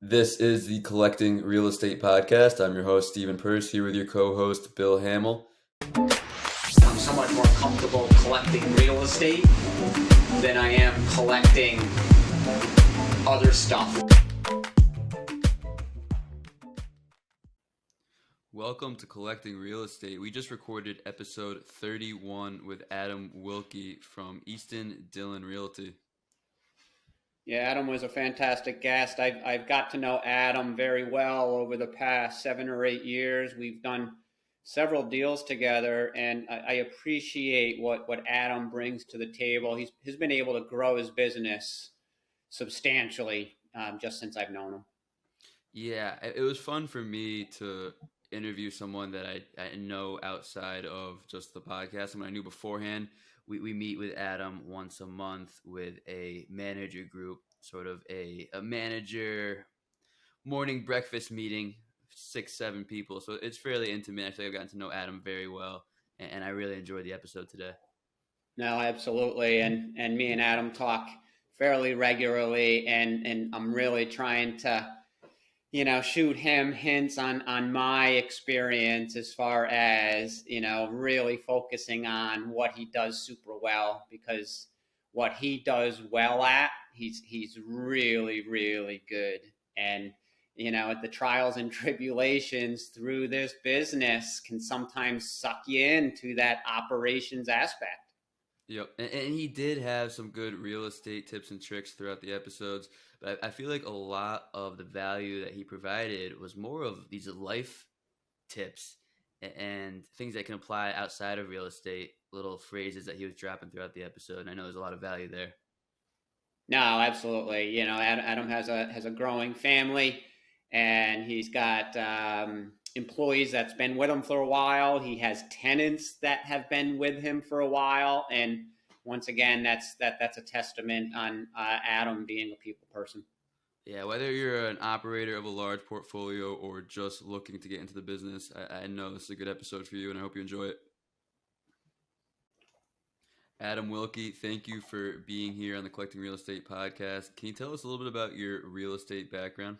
This is the Collecting Real Estate Podcast. I'm your host, Stephen Purse, here with your co-host, Bill Hamill. I'm so much more comfortable collecting real estate than I am collecting other stuff. Welcome to Collecting Real Estate. We just recorded episode 31 with Adam Wilke from Easton Dylon Realty. Yeah, Adam was a fantastic guest. I've got to know Adam very well over the past 7 or 8 years. We've done several deals together, and I appreciate what Adam brings to the table. He's been able to grow his business substantially just since I've known him. Yeah, it was fun for me to interview someone that I know outside of just the podcast. Someone I knew beforehand. We meet with Adam once a month with a manager group, sort of a manager morning breakfast meeting, 6-7 people. So it's fairly intimate. I feel like I've gotten to know Adam very well, and I really enjoyed the episode today. No, absolutely. And me and Adam talk fairly regularly, and I'm really trying to shoot him hints on my experience as far as, really focusing on what he does super well, because what he does well at, he's really, really good. And, at the trials and tribulations through this business can sometimes suck you into that operations aspect. Yep, and he did have some good real estate tips and tricks throughout the episodes, but I feel like a lot of the value that he provided was more of these life tips and things that can apply outside of real estate, little phrases that he was dropping throughout the episode, and I know there's a lot of value there. No, absolutely. Adam has a growing family, and he's got employees that's been with him for a while. He has tenants that have been with him for a while, and once again, that's a testament on Adam being a people person. Yeah, whether you're an operator of a large portfolio or just looking to get into the business, I know this is a good episode for you, and I hope you enjoy it. Adam Wilke, thank you for being here on the Collecting Real Estate Podcast. Can you tell us a little bit about your real estate background?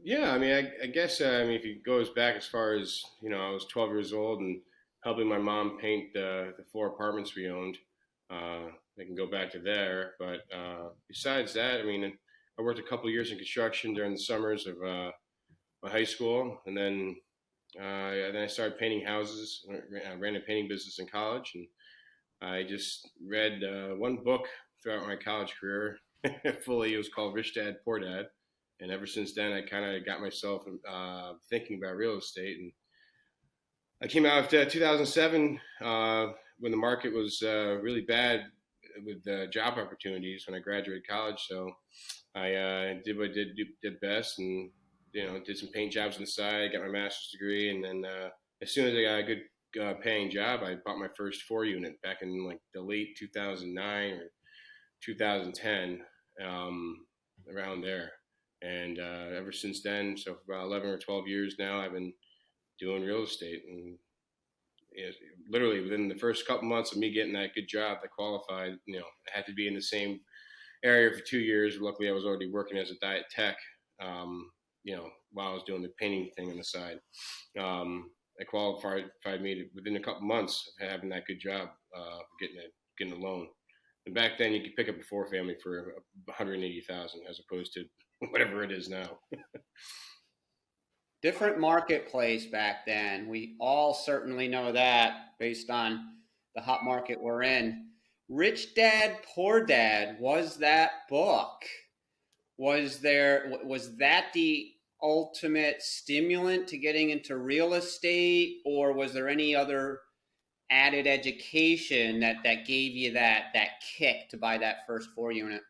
Yeah, I guess, if it goes back as far as, I was 12 years old and helping my mom paint the 4 apartments we owned. I can go back to there. But besides that, I worked a couple of years in construction during the summers of my high school. And then I started painting houses. I ran a painting business in college. And I just read one book throughout my college career fully. It was called Rich Dad, Poor Dad. And ever since then, I kind of got myself thinking about real estate. And I came out of 2007 when the market was really bad with job opportunities when I graduated college. So I did what I did best, and did some paint jobs on the side. Got my master's degree, and then as soon as I got a good paying job, I bought my first 4-unit back in like the late 2009 or 2010, around there. And ever since then, so for about 11 or 12 years now, I've been doing real estate. And literally within the first couple months of me getting that good job that qualified, I had to be in the same area for 2 years. Luckily, I was already working as a diet tech, while I was doing the painting thing on the side. It qualified me to, within a couple months of having that good job, getting a loan. And back then, you could pick up a 4-family for $180,000 as opposed to whatever it is now. Different marketplace back then. We all certainly know that based on the hot market we're in. Rich Dad, Poor Dad was that book. Was that the ultimate stimulant to getting into real estate, or was there any other added education that gave you that kick to buy that first 4-unit?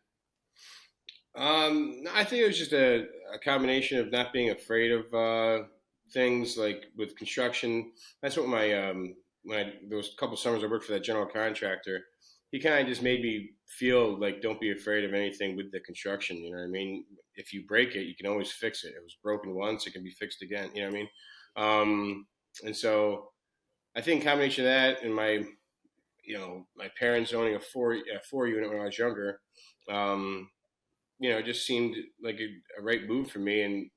I think it was just a combination of not being afraid of things like with construction. That's what there was a couple summers I worked for that general contractor. He kind of just made me feel like don't be afraid of anything with the construction. You know what I mean? If you break it, you can always fix it. It was broken once, it can be fixed again. You know what I mean? And so I think combination of that and my parents owning a 4-unit when I was younger. it just seemed like a right move for me. And,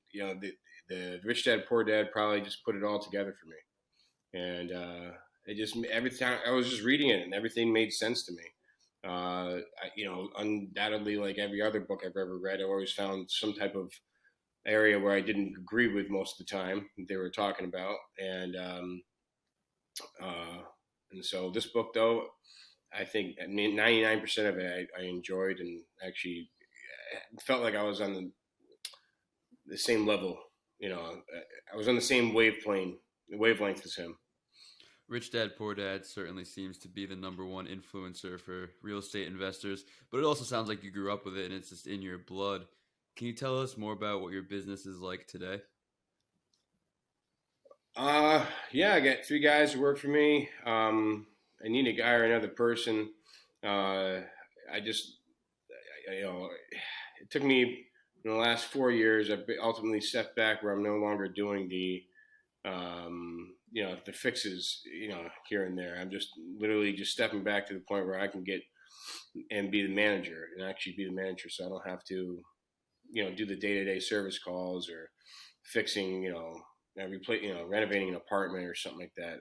the Rich Dad Poor Dad probably just put it all together for me. And it just, every time I was just reading it and everything made sense to me. Undoubtedly, like every other book I've ever read, I always found some type of area where I didn't agree with most of the time they were talking about. And so this book, though, I think 99% of it I enjoyed, and actually felt like I was on the same level. I was on the same wavelength as him. Rich Dad Poor Dad certainly seems to be the number one influencer for real estate investors, but it also sounds like you grew up with it and it's just in your blood. Can you tell us more about what your business is like today? Yeah, I got 3 guys who work for me. I need to hire another person. I just, it took me in the last 4 years. I've ultimately stepped back where I'm no longer doing the fixes, here and there. I'm just literally just stepping back to the point where I can get and be the manager and actually be the manager, so I don't have to, do the day-to-day service calls or fixing, renovating an apartment or something like that.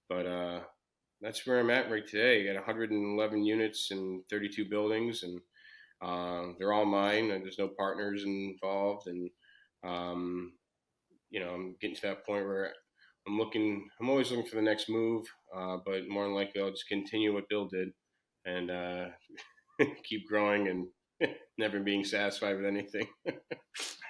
But that's where I'm at right today. I got 111 units and 32 buildings, and they're all mine. And there's no partners involved, and I'm getting to that point where I'm always looking for the next move, but more than likely I'll just continue what Bill did and keep growing and never being satisfied with anything.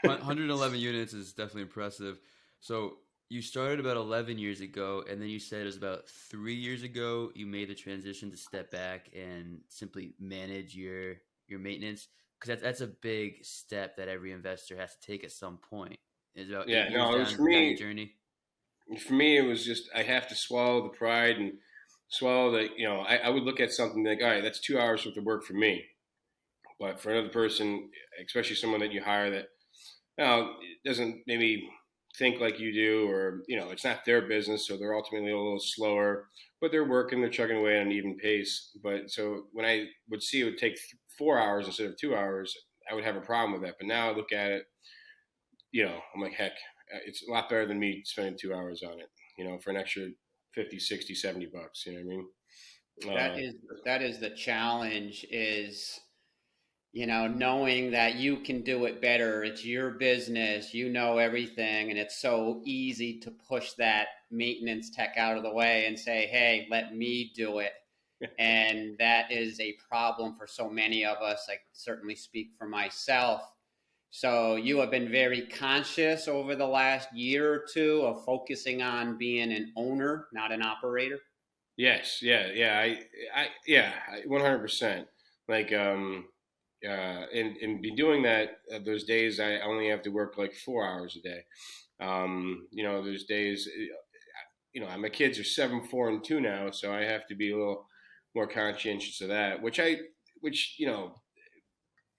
111 units is definitely impressive. So you started about 11 years ago, and then you said it was about 3 years ago you made the transition to step back and simply manage your maintenance, because that's a big step that every investor has to take at some point. It's about 8 years it was down for me. your journey. For me, it was just I have to swallow the pride and swallow the. I would look at something like, all right, that's 2 hours worth of work for me, but for another person, especially someone that you hire that doesn't maybe think like you do, or it's not their business, so they're ultimately a little slower, but they're working, they're chugging away at an even pace. But so when I would see it would take 4 hours instead of 2 hours, I would have a problem with that. But now I look at it, I'm like, heck, it's a lot better than me spending 2 hours on it, for an extra 50, 60, 70 bucks. You know what I mean? That is the challenge, is knowing that you can do it better. It's your business, everything, and it's so easy to push that maintenance tech out of the way and say, hey, let me do it. And that is a problem for so many of us. I certainly speak for myself. So you have been very conscious over the last year or two of focusing on being an owner, not an operator. Yes, yeah, 100%. Like, and be doing that. Those days I only have to work like 4 hours a day. There's days, my kids are 7, 4, and 2 now, so I have to be a little more conscientious of that. Which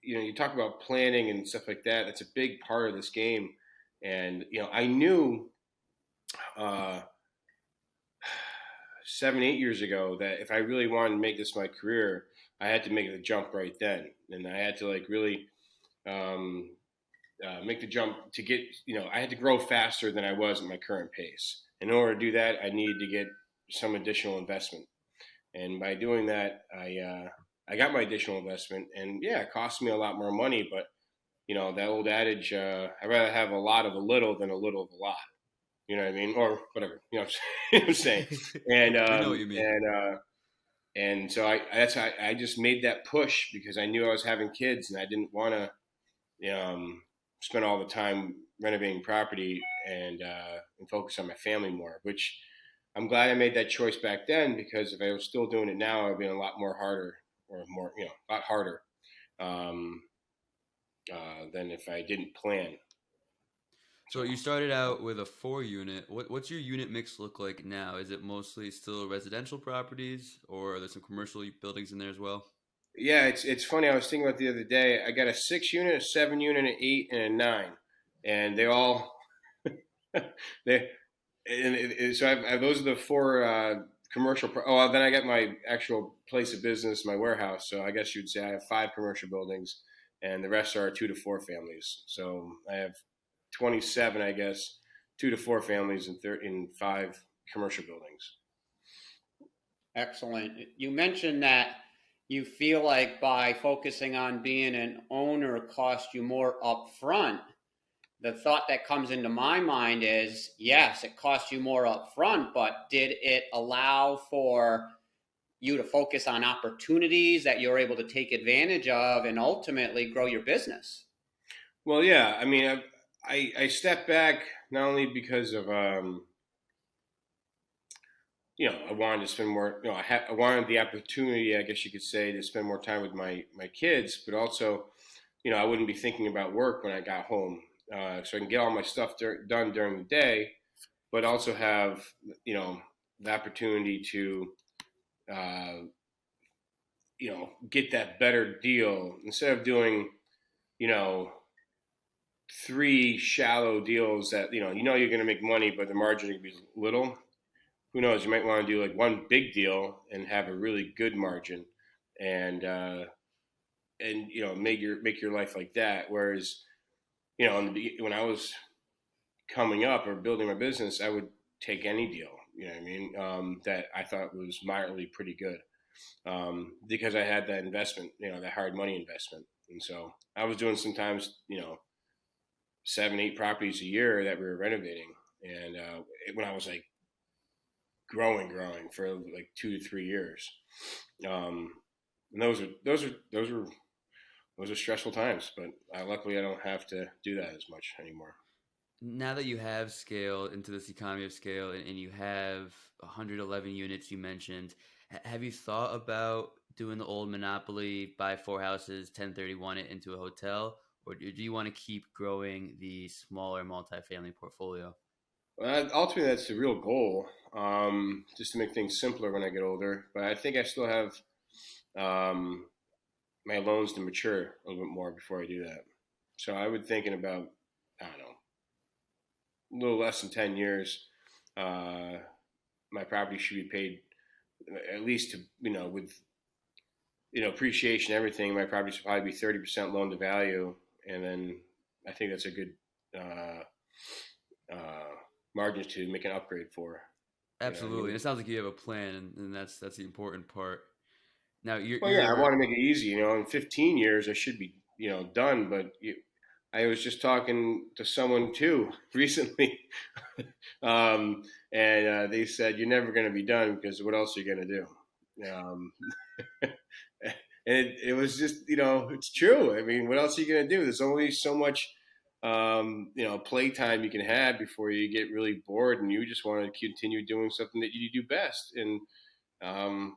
you talk about planning and stuff like that. That's a big part of this game. And I knew 7, 8 years ago that if I really wanted to make this my career, I had to make the jump right then, and I had to really make the jump to get. I had to grow faster than I was at my current pace. In order to do that, I needed to get some additional investment, and by doing that, I got my additional investment, and it cost me a lot more money. But that old adage, I'd rather have a lot of a little than a little of a lot. You know what I mean, or whatever. What I'm saying. And I know what you mean. And so I just made that push because I knew I was having kids and I didn't want to spend all the time renovating property and focus on my family more. Which I'm glad I made that choice back then, because if I was still doing it now, it would be a lot harder than if I didn't plan. So you started out with a 4-unit. What's your unit mix look like now? Is it mostly still residential properties, or are there some commercial buildings in there as well? Yeah, it's funny. I was thinking about the other day. I got a 6-unit, a 7-unit, an 8, and a 9, and they all so those are the 4 commercial. Then I got my actual place of business, my warehouse. So I guess you'd say I have 5 commercial buildings, and the rest are 2 to 4 families. So I have 27, I guess, 2 to 4 families in 5 commercial buildings. Excellent. You mentioned that you feel like by focusing on being an owner cost you more upfront. The thought that comes into my mind is, yes, it cost you more upfront, but did it allow for you to focus on opportunities that you're able to take advantage of and ultimately grow your business? Well, yeah. I mean, I stepped back not only because of I wanted to spend more. I wanted the opportunity, I guess you could say, to spend more time with my kids, but also, I wouldn't be thinking about work when I got home, so I can get all my stuff done during the day, but also have the opportunity to get that better deal instead of doing, 3 shallow deals that you're going to make money, but the margin can be little. Who knows? You might want to do like one big deal and have a really good margin, and make your life like that. Whereas, when I was coming up or building my business, I would take any deal. You know what I mean? That I thought was mildly pretty good, because I had that investment, that hard money investment, and so I was doing sometimes 7, 8 properties a year that we were renovating, and when I was like growing for like 2 to 3 years, and those are stressful times, but luckily I don't have to do that as much anymore. Now that you have scale into this economy of scale, and you have 111 units you mentioned, have you thought about doing the old monopoly, buy 4 houses, 1031 it into a hotel, or do you want to keep growing the smaller multifamily portfolio? Well, ultimately, that's the real goal, just to make things simpler when I get older. But I think I still have um, my loans to mature a little bit more before I do that. So I would think in about, I don't know, a little less than 10 years, uh, my property should be paid at least to, with, appreciation, everything. My property should probably be 30% loan to value. And then I think that's a good uh, uh, margin to make an upgrade for. You know what I Absolutely. mean? And it sounds like you have a plan, and that's the important part. Now Well, yeah, I you're want to make it easy. In 15 years, I should be, done. But I was just talking to someone too recently, and they said you're never going to be done because what else are you going to do? Um, and it was just, it's true. I mean, what else are you going to do? There's only so much, playtime you can have before you get really bored, and you just want to continue doing something that you do best. And um,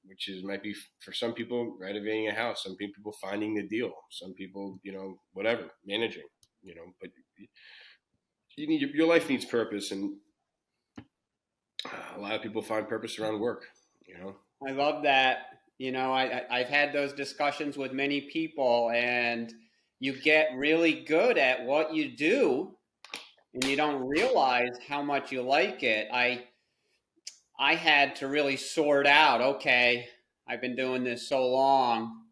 which is might be for some people renovating a house, some people finding the deal, some people whatever managing, but you need your life needs purpose, and a lot of people find purpose around work. I love that. I've had those discussions with many people, and you get really good at what you do, and you don't realize how much you like it. I had to really sort out, okay, I've been doing this so long.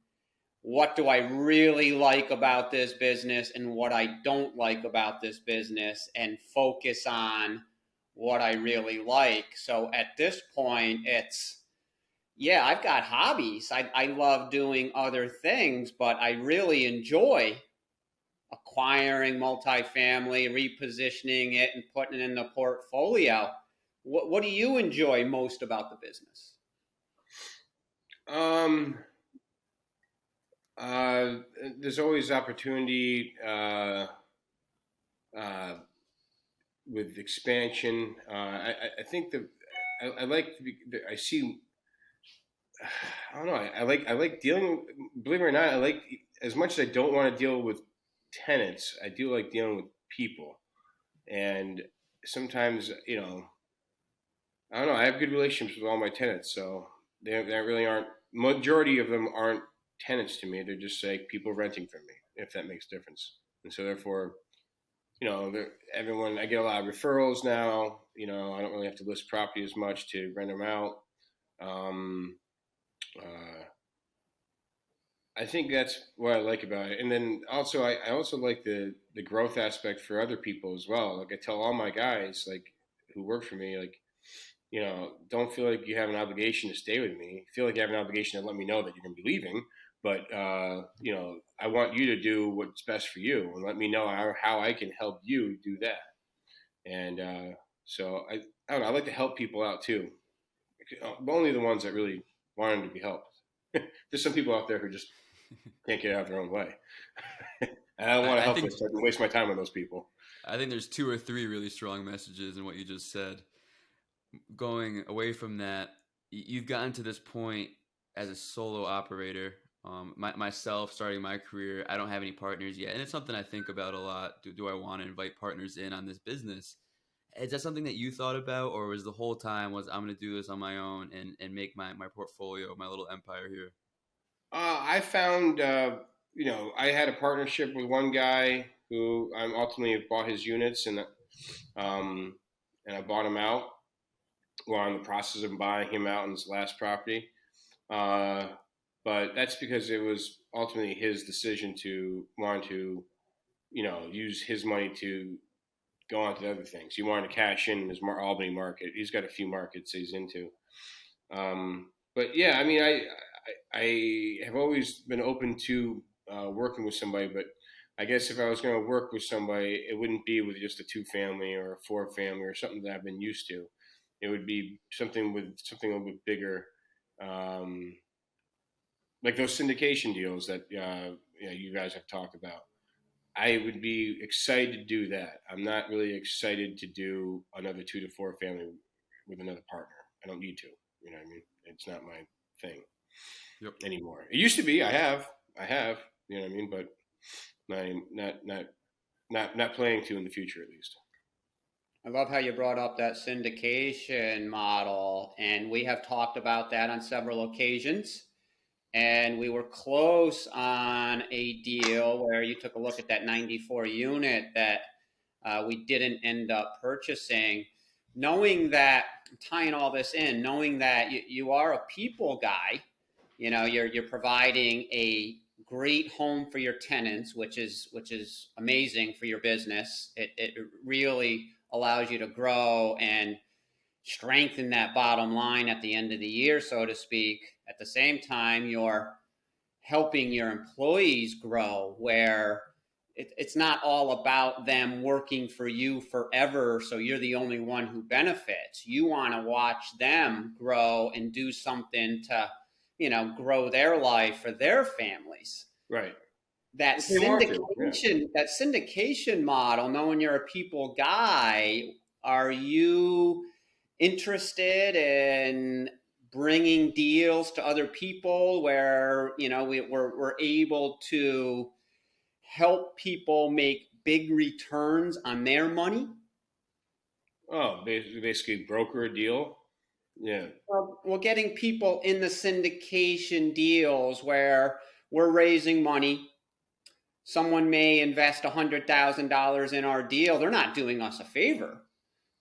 What do I really like about this business and what I don't like about this business, and focus on what I really like. So at this point, yeah, I've got hobbies. I love doing other things, but I really enjoy acquiring multifamily, repositioning it, and putting it in the portfolio. What do you enjoy most about the business? Um, uh, there's always opportunity uh, with expansion. I think I like I see. I don't know. I like dealing. Believe it or not, I like as much as I don't want to deal with tenants. I do like dealing with people, and sometimes I don't know. I have good relationships with all my tenants, so they really aren't. Majority of them aren't tenants to me. They're just like people renting from me, if that makes a difference. And so therefore, everyone. I get a lot of referrals now. I don't really have to list property as much to rent them out. Um, uh, I think that's what I like about it. And then also, I also like the growth aspect for other people as well. Like I tell all my guys, like who work for me, like, don't feel like you have an obligation to stay with me. Feel like you have an obligation to let me know that you're going to be leaving. But I want you to do what's best for you, and let me know how I can help you do that. And so I don't know. I like to help people out too, but only the ones that really want them to be helped. There's some people out there who just can't get out of their own way. And I don't want to I help think them, so I can waste my time on those people. I think there's two or three really strong messages in what you just said. Going away from that, you've gotten to this point as a solo operator. Myself starting my career, I don't have any partners yet, and it's something I think about a lot. Do I want to invite partners in on this business? Is that something that you thought about, or was the whole time was I'm going to do this on my own and make my portfolio, my little empire here? I found, I had a partnership with one guy who I ultimately bought his units, um, and I bought him out. We're in the process of buying him out in his last property. Uh, but that's because it was ultimately his decision to want to, use his money to go on to other things. He wanted to cash in his Albany market. He's got a few markets he's into. But yeah, I mean, I have always been open to working with somebody, but I guess if I was going to work with somebody, it wouldn't be with just a 2-family or a 4-family or something that I've been used to. It would be something a little bit bigger, um, like those syndication deals that you guys have talked about. I would be excited to do that. I'm not really excited to do another 2 to 4 family with another partner. I don't need to. You know what I mean? It's not my thing Yep. anymore. It used to be. I have. You know what I mean? But not planning to in the future, at least. I love how you brought up that syndication model, and we have talked about that on several occasions. And we were close on a deal where you took a look at that 94 unit that we didn't end up purchasing. Knowing that, tying all this in, knowing that you are a people guy, you're providing a great home for your tenants, which is amazing for your business. It really allows you to grow and strengthen that bottom line at the end of the year, so to speak. At the same time, you're helping your employees grow, where it's not all about them working for you forever, so you're the only one who benefits. You want to watch them grow and do something to, grow their life for their families. Right. That syndication model, knowing you're a people guy, are you interested in bringing deals to other people where we're able to help people make big returns on their money? Oh, basically broker a deal. Yeah. Well, getting people in the syndication deals where we're raising money. Someone may invest $100,000 in our deal. They're not doing us a favor.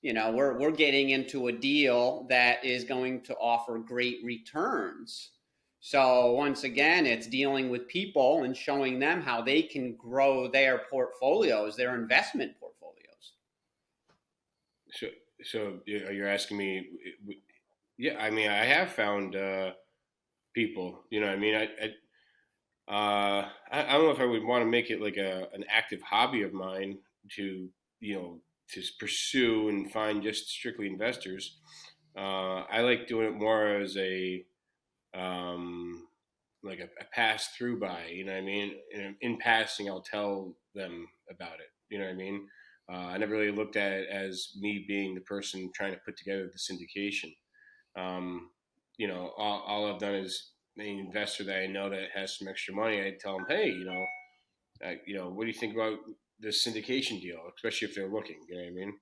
We're getting into a deal that is going to offer great returns. So once again, it's dealing with people and showing them how they can grow their portfolios, their investment portfolios. So you're asking me? Yeah, I mean, I have found people. You know, what I mean, I don't know if I would want to make it like an active hobby of mine to to pursue and find just strictly investors. I like doing it more as a like a pass through buy. You know what I mean? In passing, I'll tell them about it. You know what I mean? I never really looked at it as me being the person trying to put together the syndication. All I've done is any investor that I know that has some extra money, I tell them, hey, what do you think about this syndication deal, especially if they're looking, you know what I mean?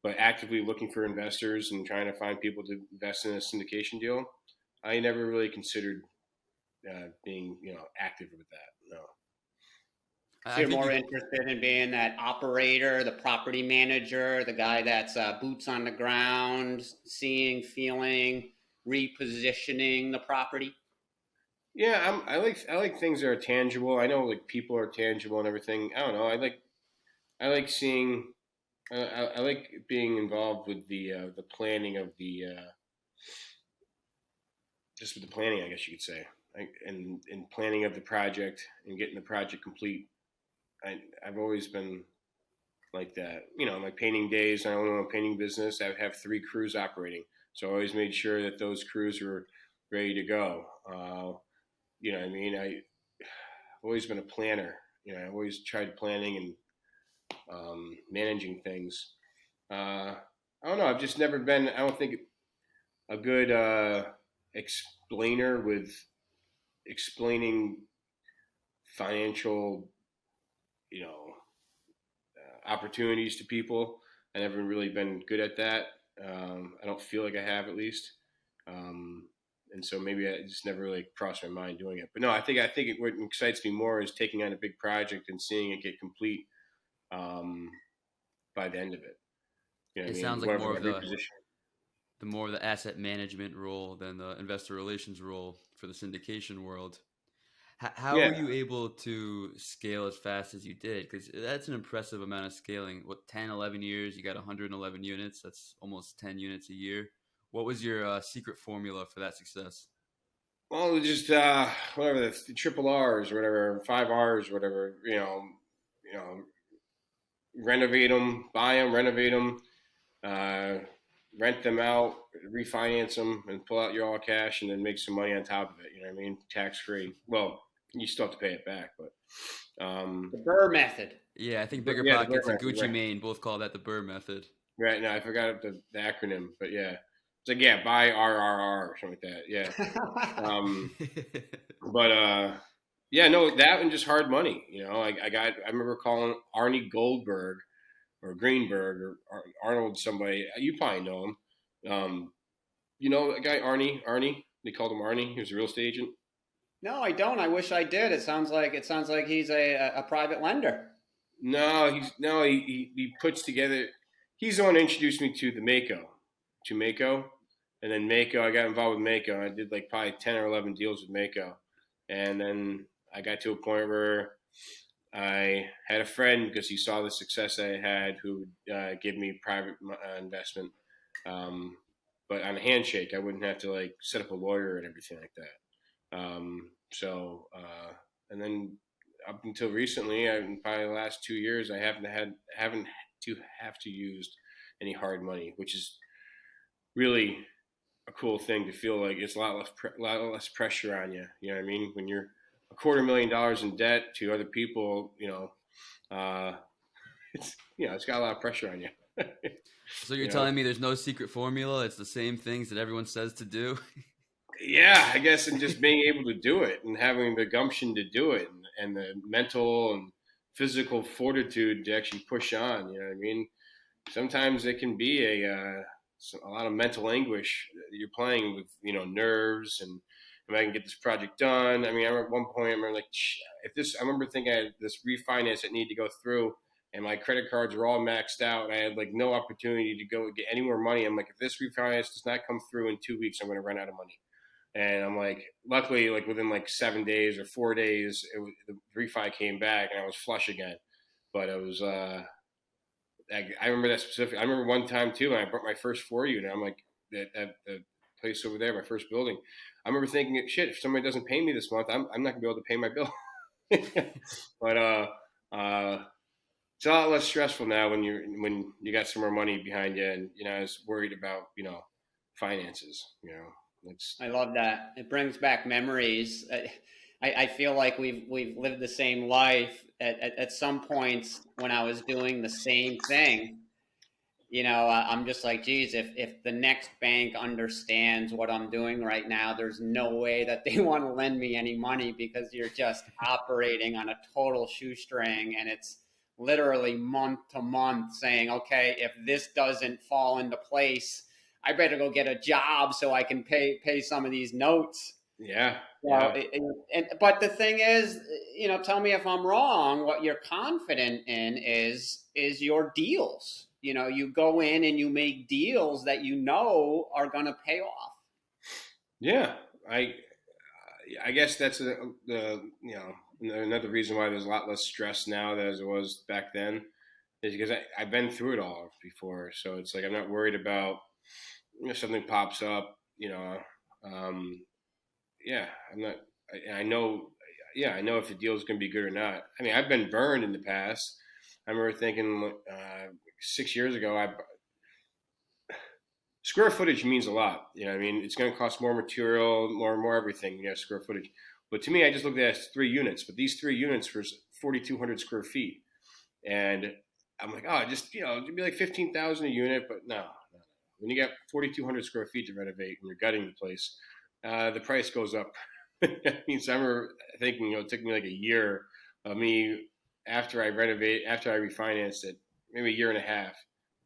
But actively looking for investors and trying to find people to invest in a syndication deal, I never really considered being, active with that. No. So you're more interested in being that operator, the property manager, the guy that's boots on the ground, seeing, feeling, repositioning the property? Yeah, I like things that are tangible. I know like people are tangible and everything. I don't know. I like seeing. I like being involved with the planning of the just with the planning, I guess you could say, and planning of the project and getting the project complete. I've always been like that. You know, my painting days, I own a painting business. I have 3 crews operating, so I always made sure that those crews were ready to go. You know what I mean? I've always been a planner. You know, I always tried planning and managing things. I don't know. I've just never been. I don't think a good explainer with explaining financial, you know, opportunities to people. I never really been good at that. I don't feel like I have, at least. Um, and so maybe I just never really crossed my mind doing it. But no, what excites me more is taking on a big project and seeing it get complete um, by the end of it. You know It what I mean? sounds like Whatever every position. more of the asset management role than the investor relations role for the syndication world. How were Yeah. you able to scale as fast as you did? Because that's an impressive amount of scaling. What, 10, 11 years, you got 111 units. That's almost 10 units a year. What was your secret formula for that success? Well, just whatever the triple R's or whatever, 5 R's or whatever. You know, renovate them, buy them, renovate them, uh, rent them out, refinance them, and pull out your all cash, and then make some money on top of it. You know what I mean? Tax free. Well, you still have to pay it back, but The Burr method. Yeah, I think Bigger yeah, the Burr Pockets and method, Gucci right? Mane both call that the Burr method. Right. Now I forgot the acronym, but yeah, it's like yeah, buy RRR or something like that. Yeah. Um, but yeah, no, that and just hard money. You know, I remember calling Arnie Goldberg or Greenberg or Arnold somebody. You probably know him. You know a guy Arnie. They called him Arnie. He was a real estate agent. No, I don't. I wish I did. It sounds like he's a private lender. No, he puts together. He's the one who introduced me to Mako, and then Mako. I got involved with Mako. I did like probably 10 or 11 deals with Mako, and then I got to a point where I had a friend because he saw the success I had, who would give me private investment, um, but on a handshake. I wouldn't have to like set up a lawyer and everything like that. And then up until recently, probably the last 2 years, I haven't to have to use any hard money, which is really a cool thing to feel like it's a lot less pressure on you. You know what I mean? When you're $250,000 in debt to other people, it's got a lot of pressure on you. So you're You know? telling me there's no secret formula? It's the same things that everyone says to do? Yeah, I guess, and just being able to do it and having the gumption to do it and the mental and physical fortitude to actually push on. You know what I mean? Sometimes it can be a lot of mental anguish. You're playing with nerves and am I can get this project done? I mean, I remember at one point I remember like I remember thinking I had this refinance that needed to go through. And my credit cards were all maxed out. I had like no opportunity to go get any more money. I'm like, if this refinance does not come through in 2 weeks, I'm going to run out of money. And I'm like, luckily, like within like 7 days or 4 days, the refi came back and I was flush again. But it was, I remember that specific. I remember one time too, when I bought my first 4 unit. I'm like, that the place over there, my first building. I remember thinking, shit, if somebody doesn't pay me this month, I'm not gonna be able to pay my bill. But it's a lot less stressful now when you got some more money behind you, and I was worried about finances. I love that. It brings back memories. I feel like we've lived the same life. At some points when I was doing the same thing, I'm just like, geez, if the next bank understands what I'm doing right now, there's no way that they want to lend me any money because you're just operating on a total shoestring, and it's literally month to month saying, okay, if this doesn't fall into place, I better go get a job so I can pay some of these notes. Yeah. Well, but the thing is, tell me if I'm wrong. What you're confident in is your deals. You go in and you make deals that are going to pay off. Yeah. I guess that's another reason why there's a lot less stress now than as it was back then, is because I've been through it all before. So it's like I'm not worried about if something pops up. Yeah, I'm not. I know. Yeah, I know if the deal is going to be good or not. I mean, I've been burned in the past. I remember thinking 6 years ago, square footage means a lot. I mean, it's going to cost more material, more everything. Square footage. But to me, I just looked at it as 3 units. But these 3 units were 4,200 square feet, and I'm like, oh, just it'd be like 15,000 a unit. But no. When you got 4,200 square feet to renovate and you're gutting the place, the price goes up. I mean, so I remember thinking, it took me like a year of me after I refinanced it, maybe a year and a half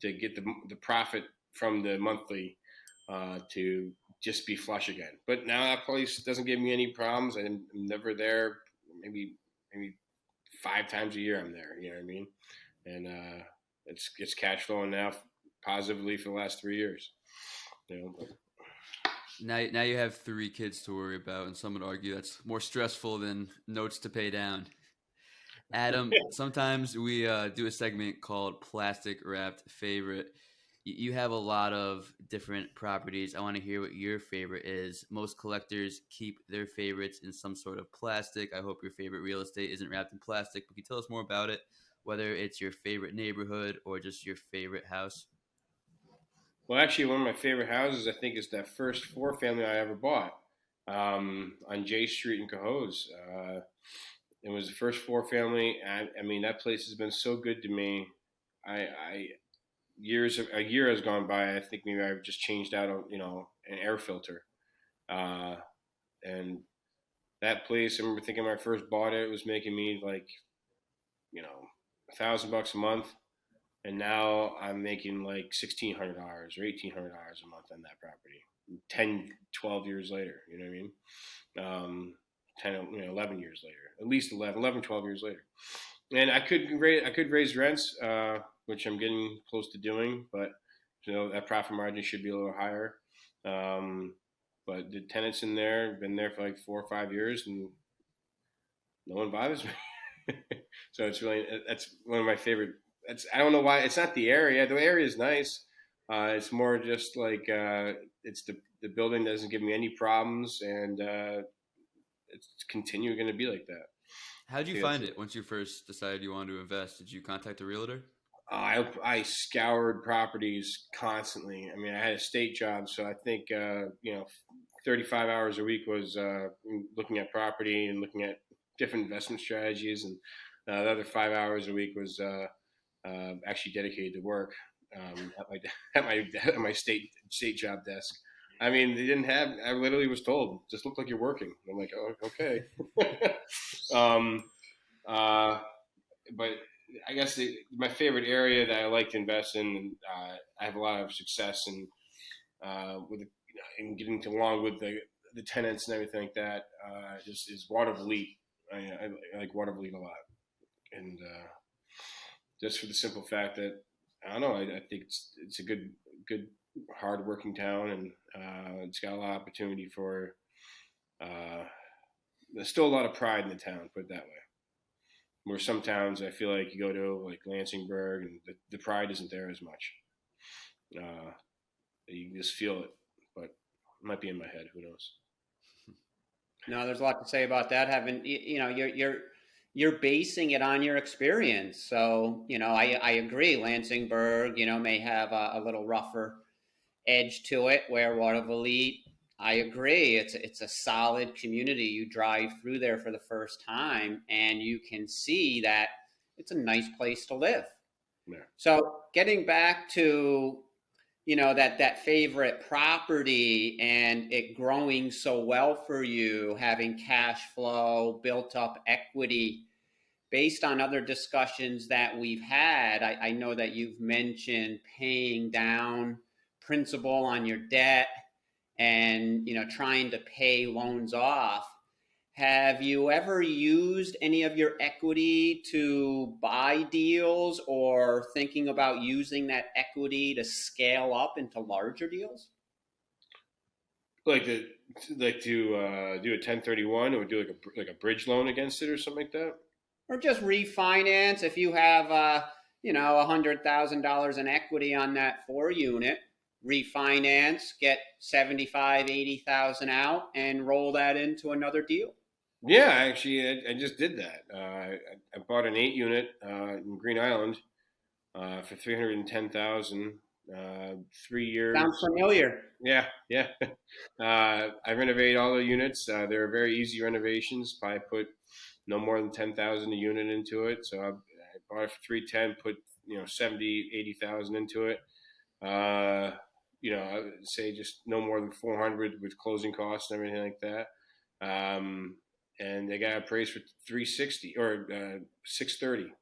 to get the profit from the monthly to just be flush again. But now that place doesn't give me any problems. I'm never there. Maybe 5 times a year I'm there. You know what I mean? And it's cash flowing now positively for the last 3 years. Now you have 3 kids to worry about, and some would argue that's more stressful than notes to pay down. Adam, sometimes we do a segment called Plastic Wrapped Favorite. You have a lot of different properties. I want to hear what your favorite is. Most collectors keep their favorites in some sort of plastic. I hope your favorite real estate isn't wrapped in plastic, but can you tell us more about it, whether it's your favorite neighborhood or just your favorite house? Well, actually, one of my favorite houses, I think, is that first 4-family I ever bought on J Street in Cohoes. It was the first 4-family. I mean, that place has been so good to me. A year has gone by. I think maybe I've just changed out, an air filter. And that place, I remember thinking when I first bought it, it was making me like, $1,000 a month. And now I'm making like $1,600 or $1,800 a month on that property. 10, 12 years later, you know what I mean? 11 years later, at least 11, 12 years later. And I could raise rents, which I'm getting close to doing, but that profit margin should be a little higher. But the tenants in there have been there for like 4 or 5 years, and no one bothers me. So that's one of my favorite. I don't know why. It's not the area. The area is nice. It's more just like it's the building doesn't give me any problems, and it's continue going to be like that. How did you find it once you first decided you wanted to invest? Did you contact a realtor? I scoured properties constantly. I mean, I had a state job, so I think 35 hours a week was looking at property and looking at different investment strategies, and the other 5 hours a week was actually dedicated to work at my state job desk. I mean, they didn't have. I literally was told, "Just look like you're working." I'm like, "Oh, okay." But I guess my favorite area that I like to invest in, and I have a lot of success in in getting along with the tenants and everything like that. Just is Watervliet. I like Watervliet a lot, and just for the simple fact that I don't know. I think it's a good, hard-working town, and it's got a lot of opportunity for. There's still a lot of pride in the town, put it that way. Where some towns I feel like you go to, like Lansingburg, and the pride isn't there as much. You just feel it, but it might be in my head. Who knows? No, there's a lot to say about that. You're basing it on your experience. So, I agree. Lansingburg, may have a little rougher edge to it, where Watervliet, I agree. It's a solid community. You drive through there for the first time and you can see that it's a nice place to live. Yeah. So getting back to, that favorite property and it growing so well for you, having cash flow, built up equity, based on other discussions that we've had, I know that you've mentioned paying down principal on your debt and, trying to pay loans off. Have you ever used any of your equity to buy deals, or thinking about using that equity to scale up into larger deals? Like to Like to do a 1031 or do like a bridge loan against it or something like that? Or just refinance if you have $100,000 in equity on that 4 unit. Refinance, get 75, 80,000 out, and roll that into another deal. Yeah, actually, I just did that. I bought an 8 unit in Green Island for 310,000. 3 years. Sounds familiar. Yeah, yeah. I renovated all the units. They're very easy renovations. I put no more than 10,000 a unit into it. So I bought it for 310. Put 70, 80,000 into it. I would say just no more than 400 with closing costs and everything like that. And they got appraised for 360 or 630,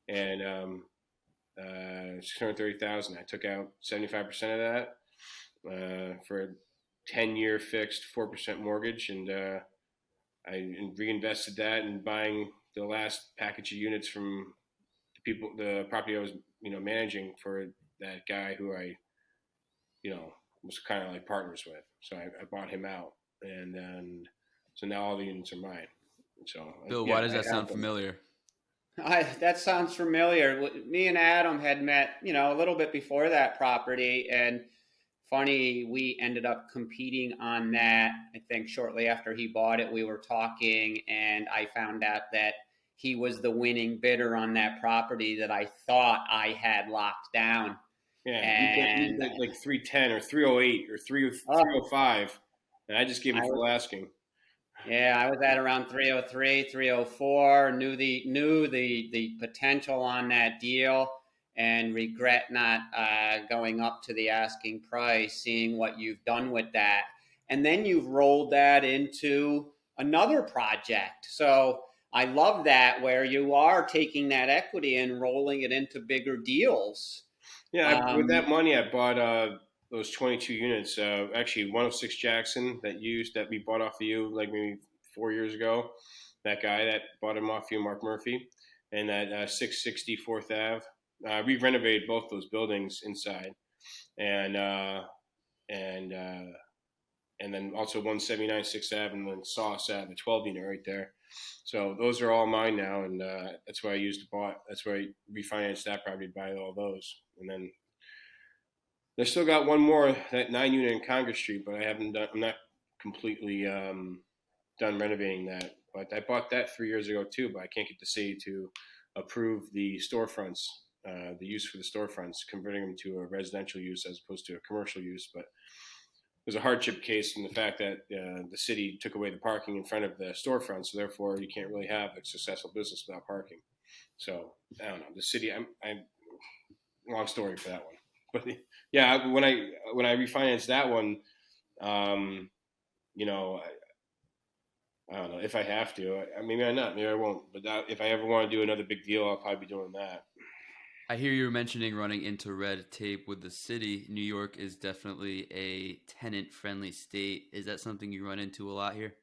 and 630,000. I took out 75% of that for a 10-year fixed 4% mortgage, and I reinvested that in buying the last package of units from the property I was managing for that guy who I was kind of like partners with. So I bought him out, and then so now all the units are mine. So Bill, why does that sound familiar? That sounds familiar. Me and Adam had met, a little bit before that property, and funny, we ended up competing on that. I think shortly after he bought it, we were talking, and I found out that he was the winning bidder on that property that I thought I had locked down. Yeah, and like 310 or 308 or 305, and I just gave him full asking. Yeah, I was at around 303, 304. Knew the potential on that deal, and regret not going up to the asking price. Seeing what you've done with that, and then you've rolled that into another project. So I love that, where you are taking that equity and rolling it into bigger deals. Yeah, with that money, I bought those 22 units. Actually, 106 Jackson that we bought off of you like maybe 4 years ago. That guy that bought them off you, Mark Murphy, and that 660 4th Ave. We renovated both those buildings inside, and then also 179 6th Ave and then Sauce Ave, the 12 unit right there. So those are all mine now, and that's what I used to buy. That's where I refinanced that property to buy all those. And then they still got one more, that 9 unit in Congress Street, but I'm not completely done renovating that. But I bought that 3 years ago too, but I can't get the city to approve the storefronts, the use for the storefronts, converting them to a residential use as opposed to a commercial use. But there's a hardship case in the fact that the city took away the parking in front of the storefront, so therefore you can't really have a successful business without parking. So I don't know. The city, I'm long story for that one, but yeah, when I refinanced that one, I don't know if I have to. Maybe I'm not. Maybe I won't. But if I ever want to do another big deal, I'll probably be doing that. I hear you mentioning running into red tape with the city. New York is definitely a tenant-friendly state. Is that something you run into a lot here?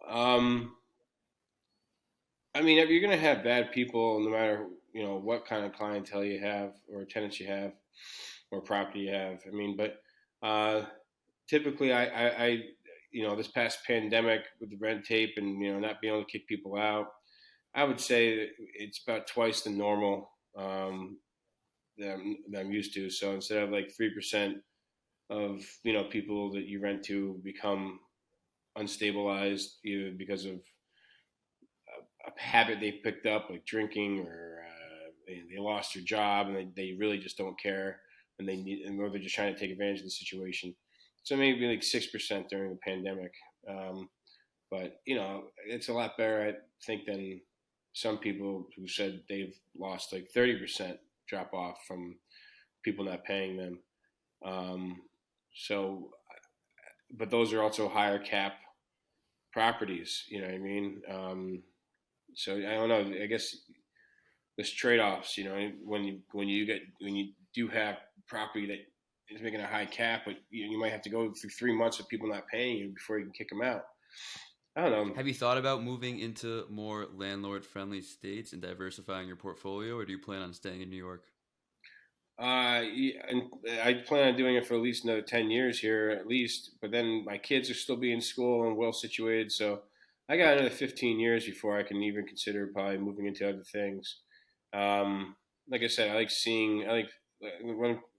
If you're going to have bad people, no matter what kind of clientele you have or tenants you have or property you have. But typically I this past pandemic with the red tape and not being able to kick people out, I would say it's about twice the normal that I'm used to. So instead of like 3% of people that you rent to become unstabilized either because of a habit they picked up, like drinking, or they lost their job and they really just don't care, and or they're just trying to take advantage of the situation. So maybe like 6% during the pandemic, but it's a lot better, I think, than some people who said they've lost like 30% drop off from people not paying them. But those are also higher cap properties. You know what I mean? So I don't know. I guess there's trade-offs. When you do have property that is making a high cap, but you might have to go through 3 months of people not paying you before you can kick them out. I don't know. Have you thought about moving into more landlord-friendly states and diversifying your portfolio, or do you plan on staying in New York? And I plan on doing it for at least another 10 years here, at least. But then my kids are still be in school and well situated, so I got another 15 years before I can even consider probably moving into other things. Like I said, I like seeing. I like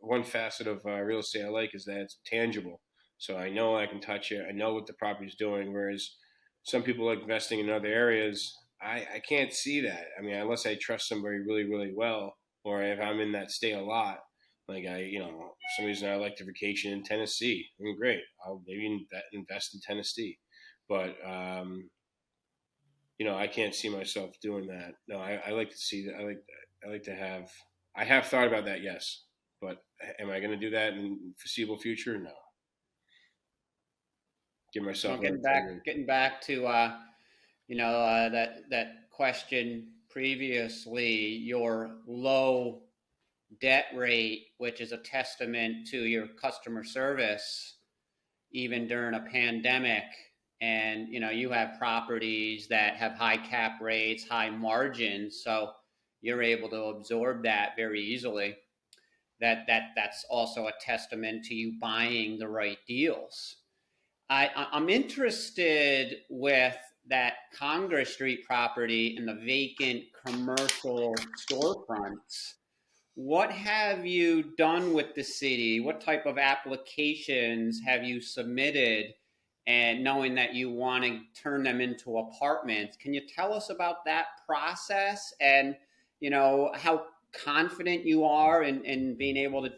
one facet of real estate I like is that it's tangible. So I know I can touch it. I know what the property's doing. Whereas some people like investing in other areas, I can't see that. I mean, unless I trust somebody really, really well, or if I'm in that state a lot, like for some reason I like to vacation in Tennessee. I mean, great. I'll maybe invest in Tennessee, but I can't see myself doing that. No, I like to see that. I like to have. I have thought about that, yes, but am I going to do that in the foreseeable future? No. Give myself Well, another 10 years. getting back to that question previously, your low debt rate, which is a testament to your customer service, even during a pandemic. And you have properties that have high cap rates, high margins, so you're able to absorb that very easily. That's also a testament to you buying the right deals. I'm interested with that Congress Street property and the vacant commercial storefronts. What have you done with the city? What type of applications have you submitted? And knowing that you want to turn them into apartments, can you tell us about that process and how confident you are in being able to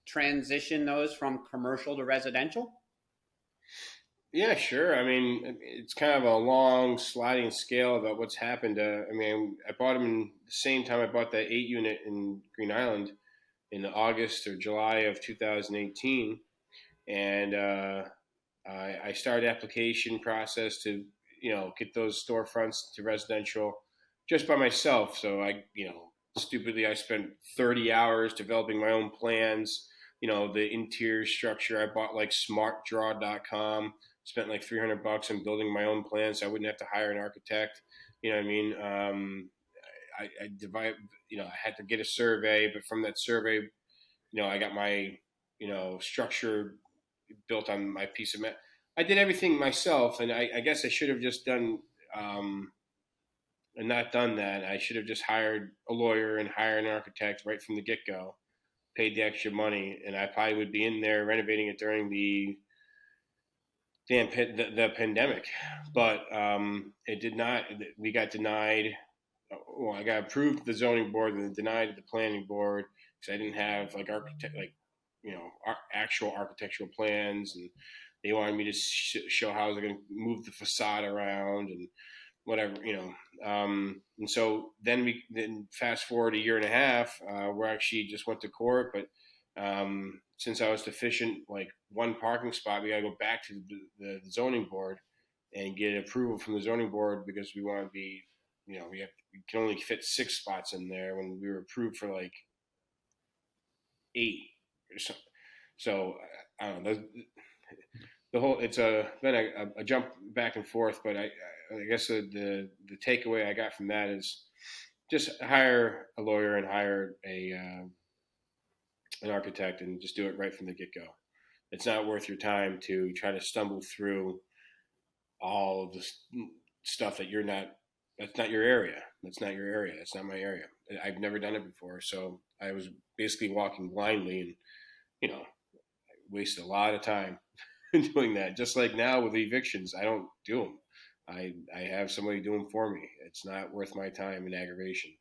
transition those from commercial to residential? Yeah, sure. I mean, it's kind of a long sliding scale about what's happened. I bought them in the same time I bought that 8 unit in Green Island in August or July of 2018, and I started application process to get those storefronts to residential just by myself. So stupidly I spent 30 hours developing my own plans. The interior structure. I bought like smartdraw.com. Spent like $300 on building my own plans, so I wouldn't have to hire an architect. You know what I mean? I divide. I had to get a survey, but from that survey, I got my structure built on my piece of I did everything myself, and I guess I should have just done and not done that. I should have just hired a lawyer and hired an architect right from the get go, paid the extra money, and I probably would be in there renovating it during the pandemic. But it did not. We got denied. Well, I got approved at the zoning board and then denied at the planning board because I didn't have actual architectural plans, and they wanted me to show how I was going to move the facade around and whatever, and so then fast forward a year and a half, we actually just went to court, but since I was deficient like one parking spot, we got to go back to the zoning board and get approval from the zoning board because we want to be, we can only fit 6 spots in there when we were approved for like 8 or something. So I don't know. The whole it's been a jump back and forth, but I guess the takeaway I got from that is just hire a lawyer and hire an architect and just do it right from the get go. It's not worth your time to try to stumble through all of the stuff that that's not your area. That's not your area. That's not my area. I've never done it before. So I was basically walking blindly and, I wasted a lot of time doing that. Just like now with evictions, I don't do them. I have somebody do them for me. It's not worth my time and aggravation.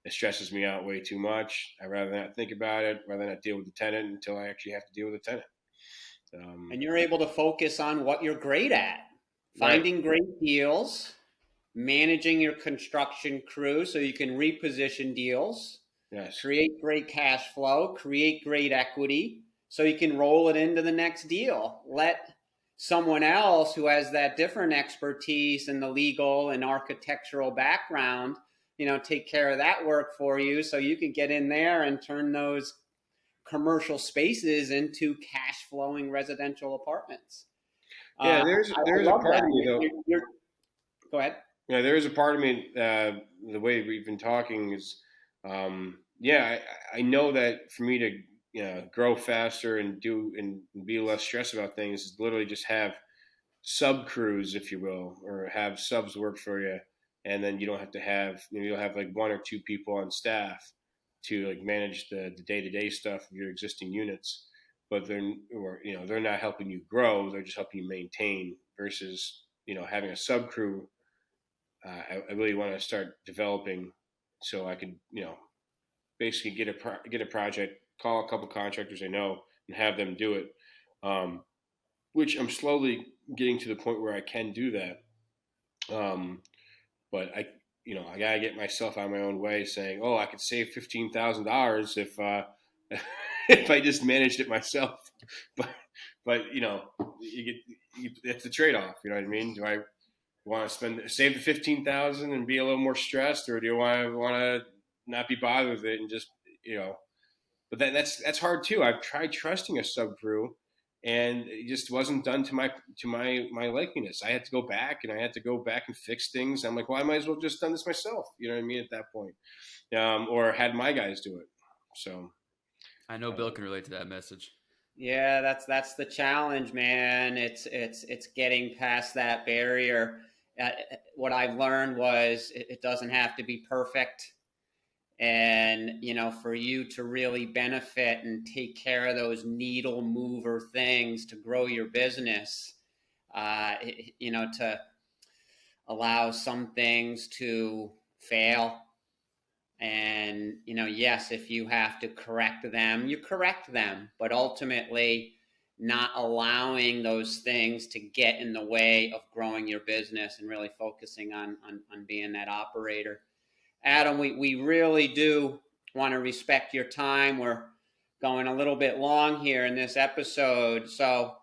It stresses me out way too much. I'd rather not think about it, rather not deal with the tenant until I actually have to deal with the tenant. And you're able to focus on what you're great at, finding great deals, managing your construction crew so you can reposition deals, yes, create great cash flow, create great equity so you can roll it into the next deal. Let someone else who has that different expertise in the legal and architectural background, take care of that work for you so you can get in there and turn those commercial spaces into cash flowing residential apartments. Yeah, there's a part of me though. Go ahead. Yeah, there is a part of me. The way we've been talking is Yeah, I know that for me to grow faster and be less stressed about things is literally just have sub crews, if you will, or have subs work for you, and then you don't have to have you'll have like one or two people on staff to like manage the day to day stuff of your existing units, but they're not helping you grow; they're just helping you maintain. Versus having a sub crew, I really want to start developing so I could basically get a project, call a couple contractors I know, and have them do it. Which I'm slowly getting to the point where I can do that. But I gotta get myself out of my own way, saying, "Oh, I could save $15,000 if if I just managed it myself." But it's the trade off. You know what I mean? Do I want to save the 15,000 and be a little more stressed, or do you want to not be bothered with it and just But that's hard too. I've tried trusting a sub crew, and it just wasn't done to my likiness. I had to go back and fix things. I'm like, well, I might as well just done this myself. You know what I mean? At that point, or had my guys do it. So I know Bill can relate to that message. Yeah, that's the challenge, man. It's getting past that barrier. What I've learned was it doesn't have to be perfect. And, for you to really benefit and take care of those needle mover things to grow your business, to allow some things to fail. And, yes, if you have to correct them, you correct them, but ultimately not allowing those things to get in the way of growing your business and really focusing on being that operator. Adam, we really do want to respect your time. We're going a little bit long here in this episode. So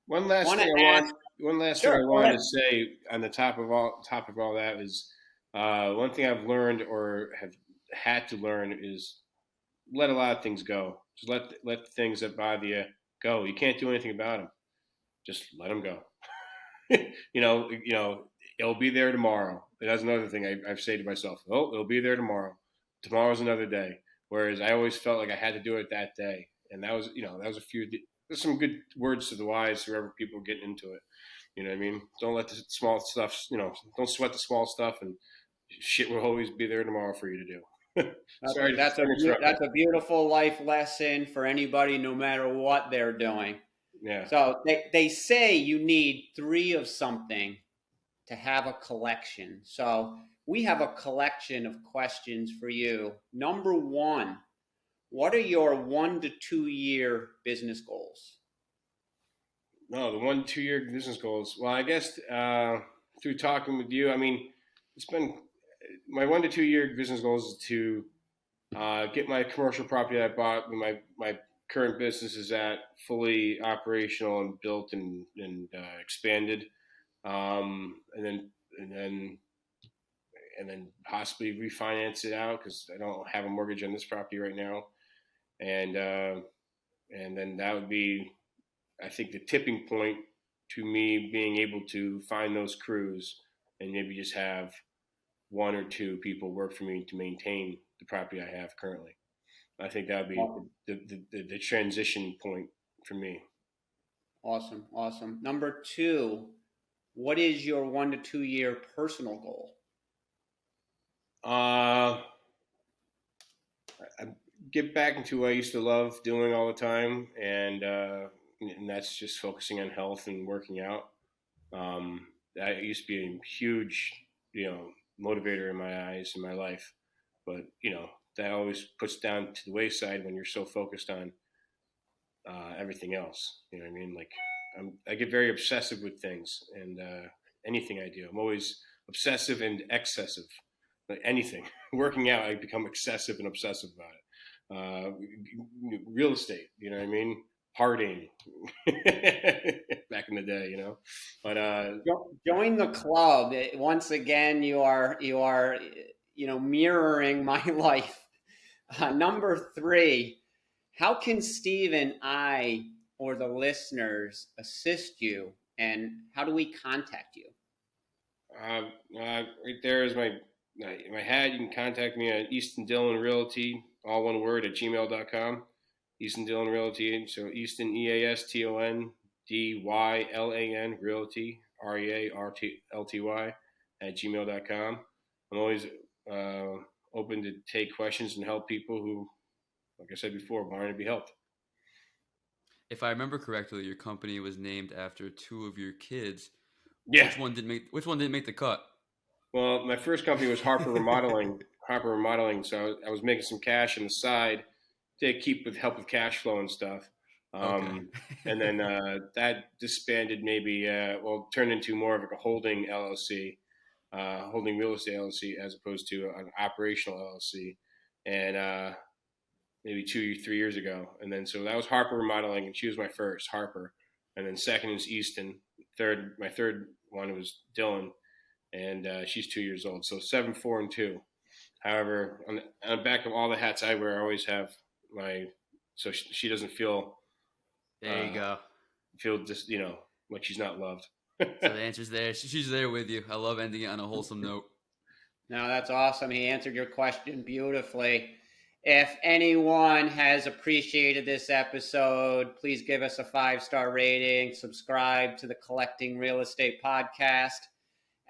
one last thing I wanted to say on the top of all that is one thing I've learned or have had to learn is let a lot of things go. Just let things that bother you go. You can't do anything about them. Just let them go. It'll be there tomorrow. That's another thing I say to myself. Oh, it'll be there tomorrow. Tomorrow's another day. Whereas I always felt like I had to do it that day, and that was there's some good words to the wise whoever people are getting into it. You know what I mean? Don't let the small stuff. Don't sweat the small stuff, and shit will always be there tomorrow for you to do. Sorry, that's a beautiful life lesson for anybody, no matter what they're doing. Yeah. So they say you need 3 of something to have a collection. So we have a collection of questions for you. Number 1, what are your 1 to 2 year business goals? No, the 1 to 2 year business goals. Well, I guess through talking with you, I mean, it's been my 1 to 2 year business goals is to get my commercial property that I bought when my current business is at fully operational and built and expanded, and then possibly refinance it out because I don't have a mortgage on this property right now, and then that would be, I think, the tipping point to me being able to find those crews and maybe just have 1 or 2 people work for me to maintain the property I have currently. I think that would be the transition point for me. Awesome. Number 2, what is your 1 to 2 year personal goal? I get back into what I used to love doing all the time, and that's just focusing on health and working out. That used to be a huge, motivator in my eyes in my life, but that always puts down to the wayside when you're so focused on everything else. You know what I mean? Like I get very obsessive with things, and anything I do, I'm always obsessive and excessive. Like anything, working out, I become excessive and obsessive about it. Real estate, you know what I mean? Partying back in the day, But join the club. Once again, you are mirroring my life. Number 3, how can Steve and I or the listeners assist you, and how do we contact you? Right there is my if I had, you can contact me at Easton Dylon Realty, all one word, at gmail.com. Easton Dylon Realty. So Easton, EASTON DYLAN Realty, REARTLTY, at gmail.com. I'm always open to take questions and help people who, like I said before, wanting to be helped. If I remember correctly, your company was named after two of your kids. Yeah. Which one didn't make the cut? Well, my first company was Harper Remodeling. So I was making some cash on the side to keep with help with cash flow and stuff. Okay. And then that disbanded, turned into more of like a holding LLC, holding real estate LLC, as opposed to an operational LLC. And maybe 2 or 3 years ago. And then so that was Harper Remodeling, and she was my first, Harper. And then second is Easton. My third one was Dylan, and she's 2 years old. So 7, 4, and 2. However, on the back of all the hats I wear, I always have so she doesn't feel. There you go. Feel just like she's not loved. So the answer's there. She's there with you. I love ending it on a wholesome note. No, that's awesome. He answered your question beautifully. If anyone has appreciated this episode, please give us a 5-star rating. Subscribe to the Collecting Real Estate podcast.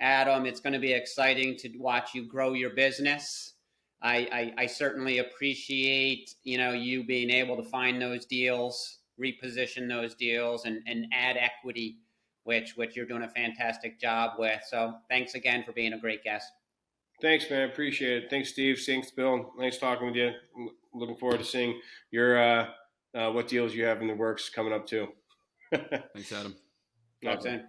Adam, it's going to be exciting to watch you grow your business. I certainly appreciate you being able to find those deals, reposition those deals, and add equity, which you're doing a fantastic job with. So thanks again for being a great guest. Thanks, man. Appreciate it. Thanks, Steve. Thanks, Bill. Nice talking with you. I'm looking forward to seeing your what deals you have in the works coming up too. Thanks, Adam. Talk soon.